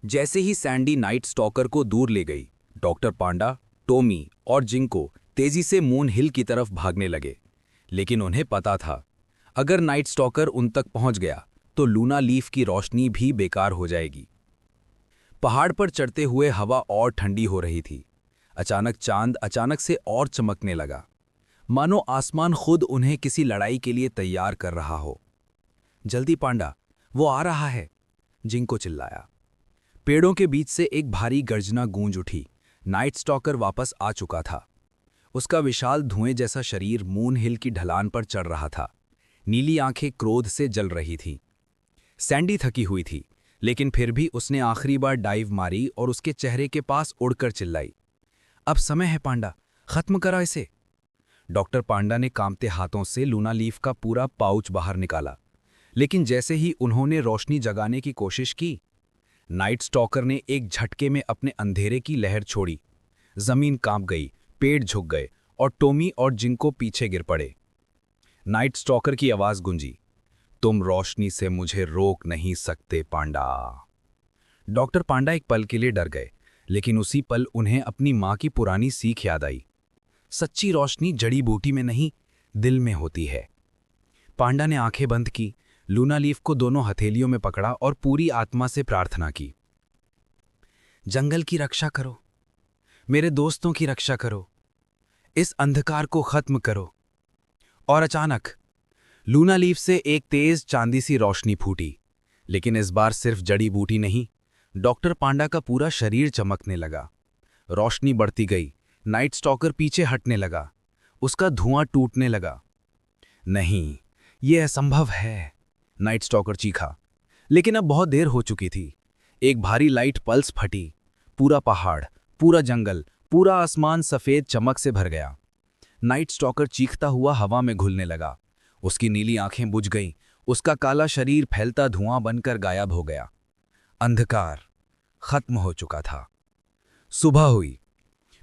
जैसे ही Sandy night stalker को दूर ले गई, डॉक्टर पांडा, टॉमी और जिंको तेजी से मून हिल की तरफ भागने लगे। लेकिन उन्हें पता था, अगर नाइट स्टॉकर उन तक पहुंच गया तो लूना लीफ की रोशनी भी बेकार हो जाएगी। पहाड़ पर चढ़ते हुए हवा और ठंडी हो रही थी। अचानक चांद अचानक से और चमकने लगा, मानो आसमान खुद उन्हें किसी लड़ाई के लिए तैयार कर रहा हो। जल्दी पांडा, वो आ रहा है, जिंको चिल्लाया। पेड़ों के बीच से एक भारी गर्जना गूंज उठी। नाइट स्टॉकर वापस आ चुका था। उसका विशाल धुएं जैसा शरीर मून हिल की ढलान पर चढ़ रहा था। नीली आंखें क्रोध से जल रही थीं। सैंडी थकी हुई थी, लेकिन फिर भी उसने आखिरी बार डाइव मारी और उसके चेहरे के पास उड़कर चिल्लाई, अब समय है पांडा, खत्म करा इसे। डॉक्टर पांडा ने कांपते हाथों से लूना लीफ का पूरा पाउच बाहर निकाला, लेकिन जैसे ही उन्होंने रोशनी जगाने की कोशिश की, नाइट स्टॉकर ने एक झटके में अपने अंधेरे की लहर छोड़ी। जमीन कांप गई, पेड़ झुक गए और टॉमी और जिंको पीछे गिर पड़े। नाइट स्टॉकर की आवाज गूंजी, तुम रोशनी से मुझे रोक नहीं सकते पांडा। डॉक्टर पांडा एक पल के लिए डर गए, लेकिन उसी पल उन्हें अपनी मां की पुरानी सीख याद आई, सच्ची रोशनी जड़ी बूटी में नहीं, दिल में होती है। पांडा ने आंखें बंद की, लूना लीफ को दोनों हथेलियों में पकड़ा और पूरी आत्मा से प्रार्थना की, जंगल की रक्षा करो, मेरे दोस्तों की रक्षा करो, इस अंधकार को खत्म करो। और अचानक लूना लीफ से एक तेज चांदी सी रोशनी फूटी, लेकिन इस बार सिर्फ जड़ी बूटी नहीं, डॉक्टर पांडा का पूरा शरीर चमकने लगा। रोशनी बढ़ती गई, नाइट स्टॉकर पीछे हटने लगा, उसका धुआं टूटने लगा। नहीं, यह असंभव है, नाइट स्टॉकर चीखा। लेकिन अब बहुत देर हो चुकी थी। एक भारी लाइट पल्स फटी, पूरा पहाड़, पूरा जंगल, पूरा आसमान सफेद चमक से भर गया। नाइट स्टॉकर चीखता हुआ हवा में घुलने लगा। उसकी नीली आंखें बुझ गईं, उसका काला शरीर फैलता धुआं बनकर गायब हो गया। अंधकार खत्म हो चुका था। सुबह हुई।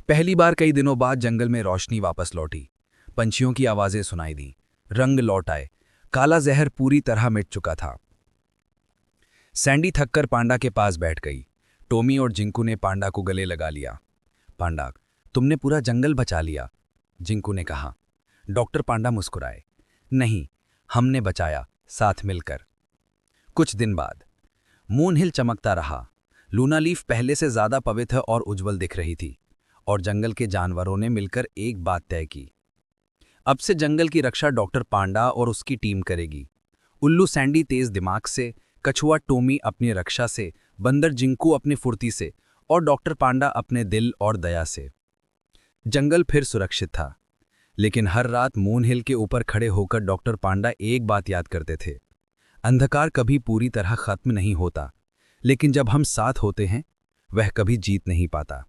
पहली बार कई दिनों बाद जंगल में रोशनी वापस लौटी। पंछियों की आवाजें सुनाई दी, रंग लौट आए, काला जहर पूरी तरह मिट चुका था। सैंडी थककर पांडा के पास बैठ गई। टॉमी और जिंकू ने पांडा को गले लगा लिया। पांडा, तुमने पूरा जंगल बचा लिया, जिंकू ने कहा। डॉक्टर पांडा मुस्कुराए, नहीं, हमने बचाया, साथ मिलकर। कुछ दिन बाद मून हिल चमकता रहा। लूना लीफ पहले से ज्यादा पवित्र और उज्जवल दिख रही थी, और जंगल के जानवरों ने मिलकर एक बात तय की, अब से जंगल की रक्षा डॉक्टर पांडा और उसकी टीम करेगी। उल्लू सैंडी तेज दिमाग से, कछुआ टॉमी अपनी रक्षा से, बंदर जिंकू अपनी फुर्ती से और डॉक्टर पांडा अपने दिल और दया से। जंगल फिर सुरक्षित था, लेकिन हर रात मून हिल के ऊपर खड़े होकर डॉक्टर पांडा एक बात याद करते थे, अंधकार कभी पूरी तरह खत्म नहीं होता, लेकिन जब हम साथ होते हैं, वह कभी जीत नहीं पाता।